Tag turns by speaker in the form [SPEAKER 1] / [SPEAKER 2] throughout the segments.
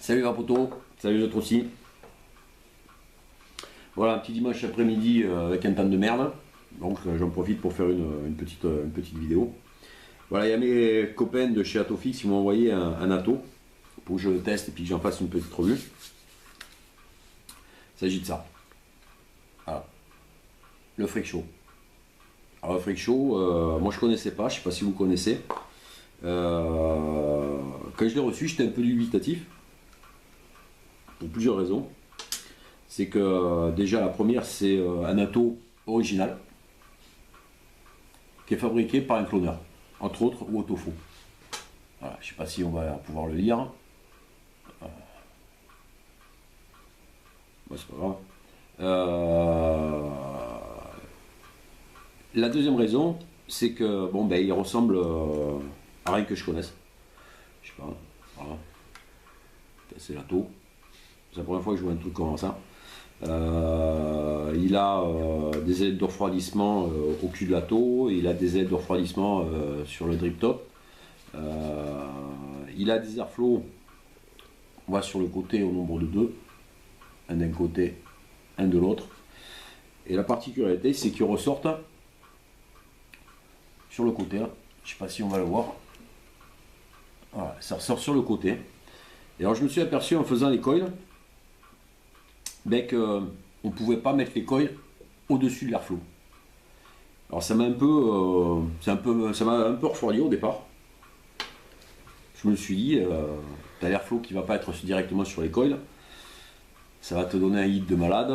[SPEAKER 1] Salut Vapoto, salut les autres aussi. Voilà, un petit dimanche après-midi avec un temps de merde. Donc j'en profite pour faire une petite vidéo. Voilà, il y a mes copains de chez Atofix qui m'ont envoyé un Ato pour que je le teste et puis que j'en fasse une petite revue. Il s'agit de ça. Voilà. Le Freak Show. Alors le Freak Show, moi je connaissais pas, je sais pas si vous connaissez. Quand je l'ai reçu, j'étais un peu dubitatif. Pour plusieurs raisons. C'est que déjà la première, c'est un Ato original qui est fabriqué par un cloneur, entre autres ou Autofo. Voilà, je ne sais pas si on va pouvoir le lire. C'est pas grave. La deuxième raison, c'est que bon, ben, il ressemble à rien que je connaisse. Je sais pas. Voilà. C'est l'Ato. C'est la première fois que je vois un truc comme ça. Il a des ailes de refroidissement au cul de l'Ato, il a des ailes de refroidissement sur le drip top. Il a des airflows, on va sur le côté au nombre de deux, un d'un côté, un de l'autre. Et la particularité, c'est qu'ils ressortent sur le côté, là. Je ne sais pas si on va le voir. Voilà, ça ressort sur le côté. Et alors je me suis aperçu en faisant les coils, ben qu'on ne pouvait pas mettre les coils au-dessus de l'airflow. Alors ça m'a un peu, ça m'a un peu refroidi au départ. Je me suis dit, tu as l'airflow qui va pas être directement sur les coils, ça va te donner un hit de malade,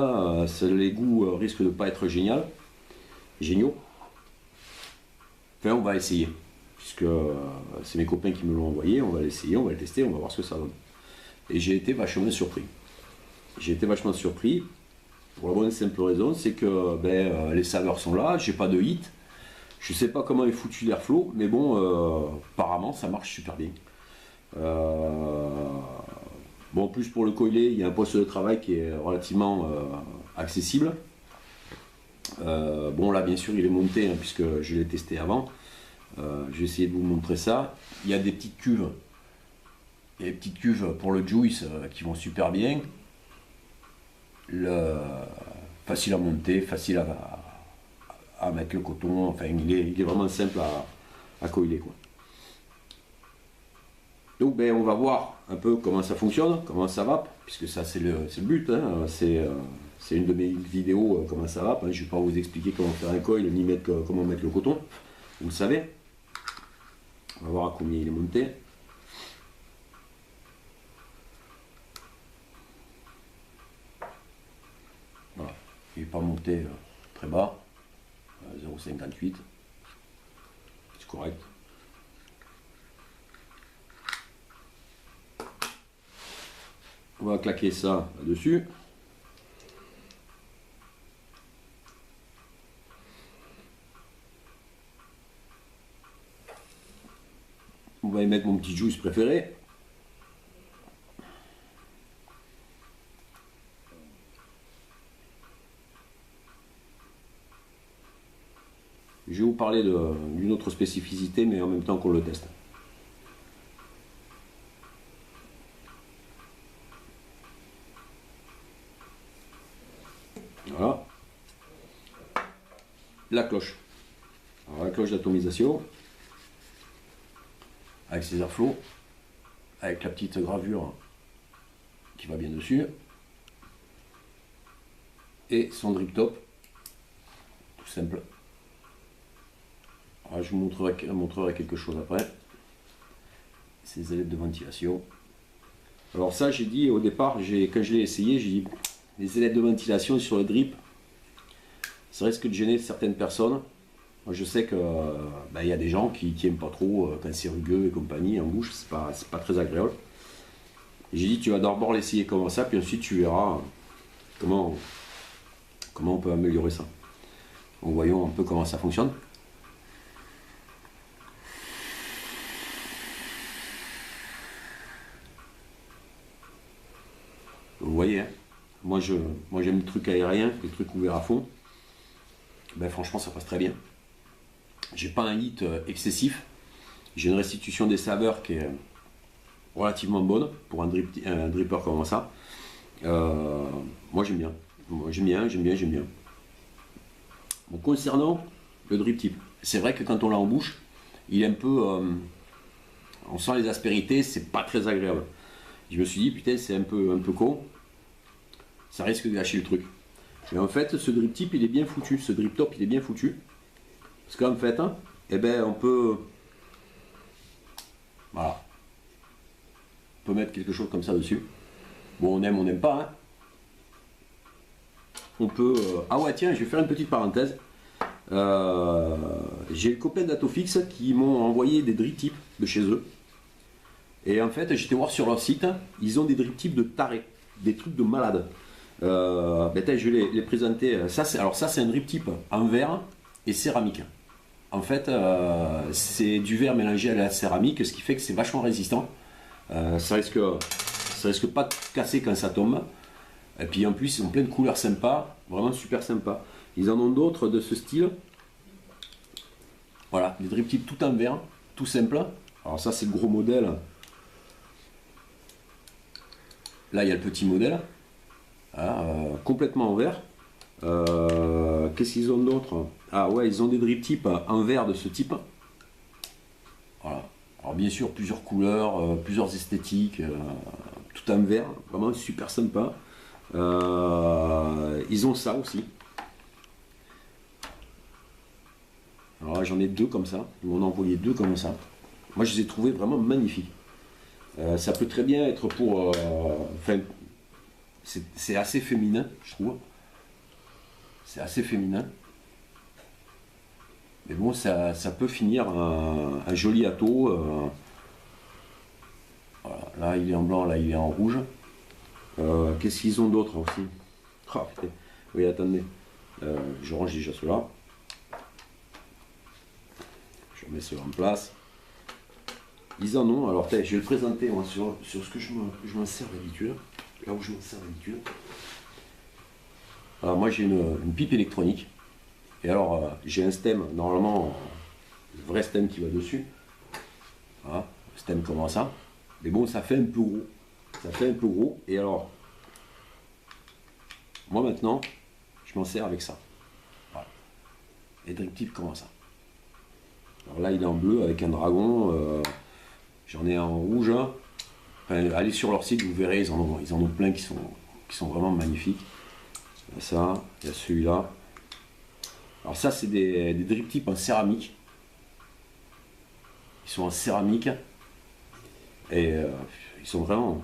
[SPEAKER 1] les goûts risquent de pas être géniaux. Enfin on va essayer, puisque c'est mes copains qui me l'ont envoyé, on va l'essayer, on va le tester, on va voir ce que ça donne. Et j'ai été vachement surpris. Pour la bonne et simple raison, c'est que les saveurs sont là, j'ai pas de hit, je sais pas comment est foutu l'airflow, mais bon, apparemment ça marche super bien. Bon, en plus pour le coiler, il y a un poste de travail qui est relativement accessible. Bon là bien sûr il est monté, hein, puisque je l'ai testé avant. Je vais essayer de vous montrer ça. Il y a des petites cuves. Il y a des petites cuves pour le juice qui vont super bien. Facile à monter, facile à mettre le coton, enfin il est vraiment simple à coiler, quoi. Donc on va voir un peu comment ça fonctionne, comment ça va, puisque ça c'est le but, hein, c'est une de mes vidéos, comment ça va. Je ne vais pas vous expliquer comment faire un coil ni comment mettre le coton, vous le savez. On va voir à combien il est monté. Voilà. Il n'est pas monté très bas, 0,58, c'est correct. On va claquer ça là-dessus. On va y mettre mon petit juice préféré. Je vais vous parler d'une autre spécificité, mais en même temps qu'on le teste. Voilà. La cloche. Alors, la cloche d'atomisation, avec ses airflows, avec la petite gravure qui va bien dessus, et son drip top, tout simple. Alors, je vous montrerai quelque chose après. Ces ailettes de ventilation. Alors ça, j'ai dit au départ, quand je l'ai essayé, j'ai dit les ailettes de ventilation sur le drip, ça risque de gêner certaines personnes. Moi, je sais que y a des gens qui n'aiment pas trop quand c'est rugueux et compagnie en bouche, c'est pas très agréable. J'ai dit tu vas d'abord l'essayer comme ça, puis ensuite tu verras comment on peut améliorer ça. Donc voyons un peu comment ça fonctionne. Vous voyez, hein, moi j'aime les trucs aériens, les trucs ouverts à fond. Franchement ça passe très bien. J'ai pas un hit excessif. J'ai une restitution des saveurs qui est relativement bonne pour un dripper comme ça. Moi j'aime bien. J'aime bien. Bon, concernant le drip tip, c'est vrai que quand on l'a en bouche, il est un peu. On sent les aspérités, c'est pas très agréable. Je me suis dit, putain, c'est un peu con. Ça risque de gâcher le truc. Mais en fait, ce drip tip, il est bien foutu. Ce drip top, il est bien foutu. Parce qu'en fait, hein, eh ben, on peut. Voilà. On peut mettre quelque chose comme ça dessus. Bon, on aime, on n'aime pas. Hein. On peut. Ah ouais, tiens, je vais faire une petite parenthèse. J'ai le copain d'Atofix qui m'ont envoyé des drip tips de chez eux. Et en fait, j'étais voir sur leur site, ils ont des drip tips de taré, des trucs de malade. Je vais les présenter. Alors ça, c'est un drip tip en verre et céramique. En fait, c'est du verre mélangé à la céramique, ce qui fait que c'est vachement résistant. Ça risque pas de casser quand ça tombe. Et puis en plus, ils ont plein de couleurs sympas, vraiment super sympas. Ils en ont d'autres de ce style. Voilà, des drip tips tout en verre, tout simple. Alors ça, c'est le gros modèle. Là, il y a le petit modèle, complètement en verre. Qu'est-ce qu'ils ont d'autre? Ah ouais, ils ont des drip tips en verre de ce type. Voilà. Alors bien sûr, plusieurs couleurs, plusieurs esthétiques, tout en verre, vraiment super sympa. Ils ont ça aussi. Alors là, j'en ai deux comme ça. Ils m'en ont envoyé deux comme ça. Moi, je les ai trouvés vraiment magnifiques. Ça peut très bien être pour. C'est assez féminin, je trouve. C'est assez féminin. Mais bon, ça peut finir un joli ato. Voilà. Là, il est en blanc, là, il est en rouge. Qu'est-ce qu'ils ont d'autre aussi? Oh, putain. Oui, attendez. Je range déjà cela. Je remets cela en place. Ils en ont, alors je vais le présenter moi, sur ce que je m'en sers d'habitude. Là où je m'en sers d'habitude. Alors moi j'ai une pipe électronique. Et alors j'ai un stem, normalement le vrai stem qui va dessus. Voilà, le stem comme ça. Mais bon, ça fait un peu gros. Ça fait un peu gros. Et alors, moi maintenant, je m'en sers avec ça. Voilà. Et drip tip comme ça. Alors là il est en bleu avec un dragon. J'en ai un en rouge. Enfin, allez sur leur site, vous verrez, ils en ont plein qui sont vraiment magnifiques. Il y a ça, il y a celui-là. Alors ça, c'est des drip tips en céramique. Ils sont en céramique. Et ils sont vraiment...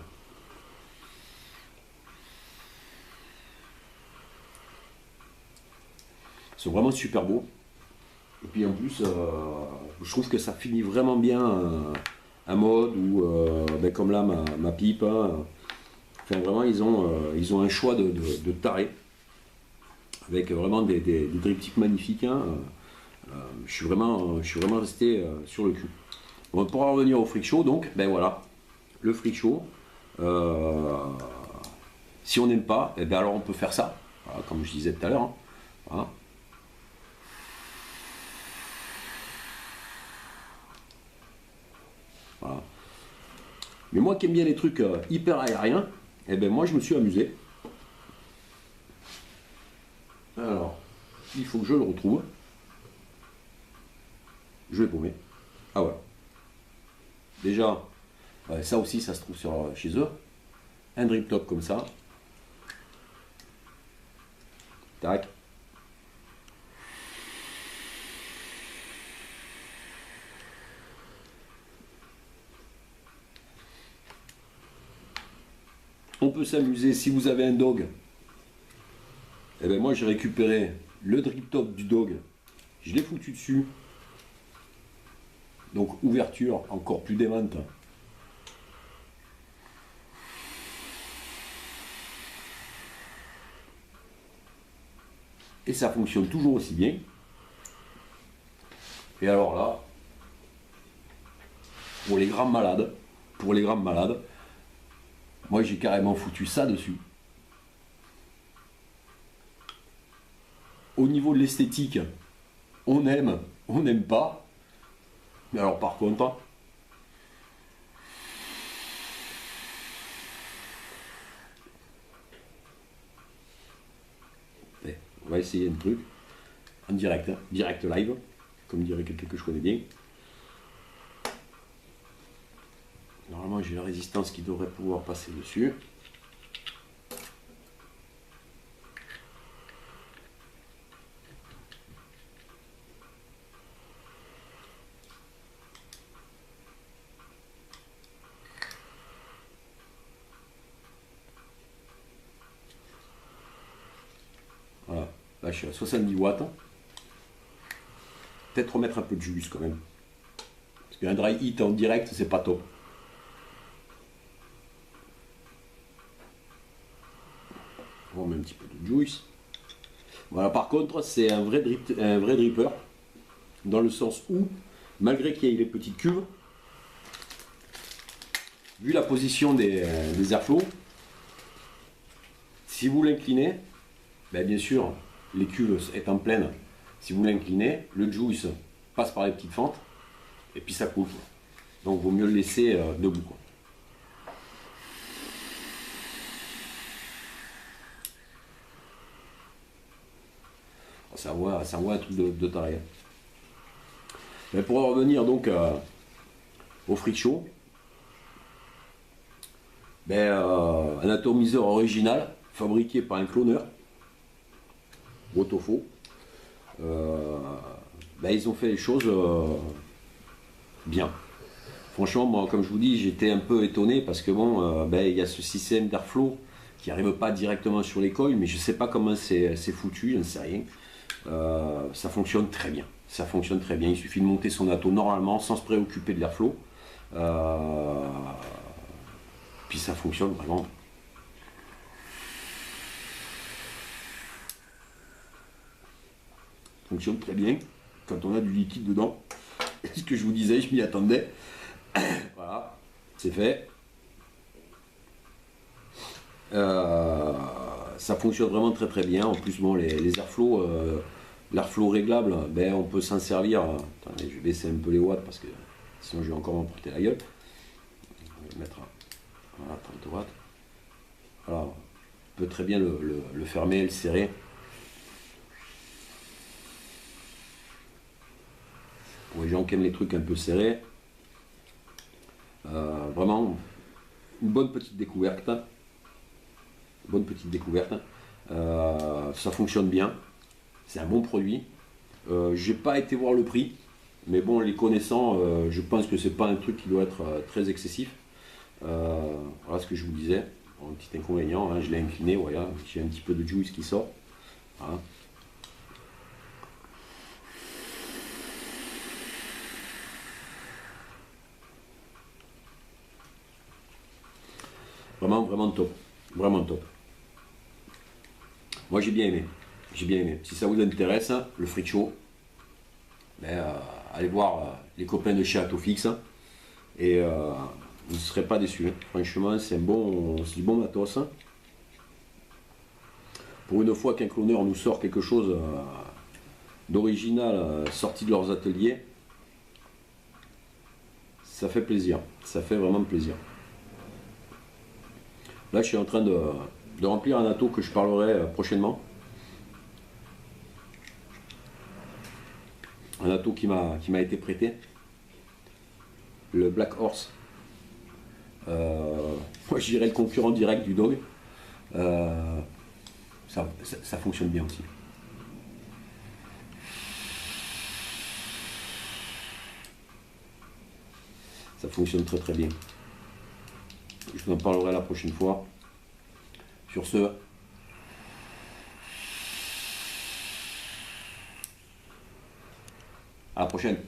[SPEAKER 1] Ils sont vraiment super beaux. Et puis en plus, je trouve que ça finit vraiment bien un mode ou comme là ma pipe. Hein. Enfin vraiment ils ont un choix de taré avec vraiment des drip tips magnifiques. Hein. Je suis vraiment resté sur le cul. Bon, pour en revenir au freak show, donc ben voilà, le freak show. Si on n'aime pas, eh ben alors on peut faire ça, voilà, comme je disais tout à l'heure. Hein. Voilà. Voilà. Mais moi qui aime bien les trucs hyper aériens, eh ben moi je me suis amusé. Alors, il faut que je le retrouve. Je vais paumer. Ah voilà. Déjà, ça aussi ça se trouve chez eux. Un drip top comme ça. Tac. On peut s'amuser si vous avez un dog. Eh ben moi j'ai récupéré le drip top du dog. Je l'ai foutu dessus. Donc ouverture encore plus démente. Et ça fonctionne toujours aussi bien. Et alors là, pour les grands malades, moi j'ai carrément foutu ça dessus. Au niveau de l'esthétique, on aime, on n'aime pas. Mais alors par contre, va essayer un truc en direct, hein, direct live, comme dirait quelqu'un que je connais bien. Normalement j'ai la résistance qui devrait pouvoir passer dessus. Voilà, là je suis à 70 watts. Peut-être remettre un peu de jus quand même. Parce qu'un dry heat en direct, c'est pas top. On met un petit peu de juice. Voilà, par contre, c'est un vrai dripper. Dans le sens où, malgré qu'il y ait les petites cuves, vu la position des airflows, si vous l'inclinez, ben bien sûr, les cuves étant pleines, si vous l'inclinez, le juice passe par les petites fentes et puis ça coule. Donc il vaut mieux le laisser debout, quoi. Ça envoie un truc de taré. Mais pour en revenir donc au freak show, un atomiseur original fabriqué par un cloneur, Wotofo. Ils ont fait les choses bien. Franchement, moi, comme je vous dis, j'étais un peu étonné parce que bon, il y a ce système d'airflow qui n'arrive pas directement sur les coils, mais je ne sais pas comment c'est foutu, je ne sais rien. Ça fonctionne très bien. Ça fonctionne très bien. Il suffit de monter son ato normalement sans se préoccuper de l'airflow. Puis ça fonctionne vraiment. Fonctionne très bien quand on a du liquide dedans. Ce que je vous disais, je m'y attendais. Voilà, c'est fait. Ça fonctionne vraiment très très bien. En plus, bon, les airflows, l'airflow réglable, on peut s'en servir. Attendez, je vais baisser un peu les watts parce que sinon je vais encore m'emporter la gueule. Je vais mettre voilà, 30 watts. Alors, on peut très bien le fermer, le serrer. Pour les gens qui aiment les trucs un peu serrés, vraiment une bonne petite découverte. Ça fonctionne bien, c'est un bon produit. J'ai pas été voir le prix, mais bon, les connaissant, je pense que c'est pas un truc qui doit être très excessif. Voilà ce que je vous disais. Bon, un petit inconvénient, hein, je l'ai incliné, voilà, j'ai un petit peu de juice qui sort. Voilà. Vraiment, vraiment top. Vraiment top. Moi j'ai bien aimé. J'ai bien aimé. Si ça vous intéresse, le freak show, allez voir les copains de chez Atofix et vous ne serez pas déçus. Franchement, c'est du bon matos. Pour une fois qu'un cloneur nous sort quelque chose d'original sorti de leurs ateliers, ça fait plaisir. Ça fait vraiment plaisir. Là, je suis en train de remplir un atto que je parlerai prochainement. Un atto qui m'a été prêté. Le Black Horse. Moi, je dirais le concurrent direct du Dog. Ça fonctionne bien aussi. Ça fonctionne très très bien. Je vous en parlerai la prochaine fois. Sur ce, à la prochaine.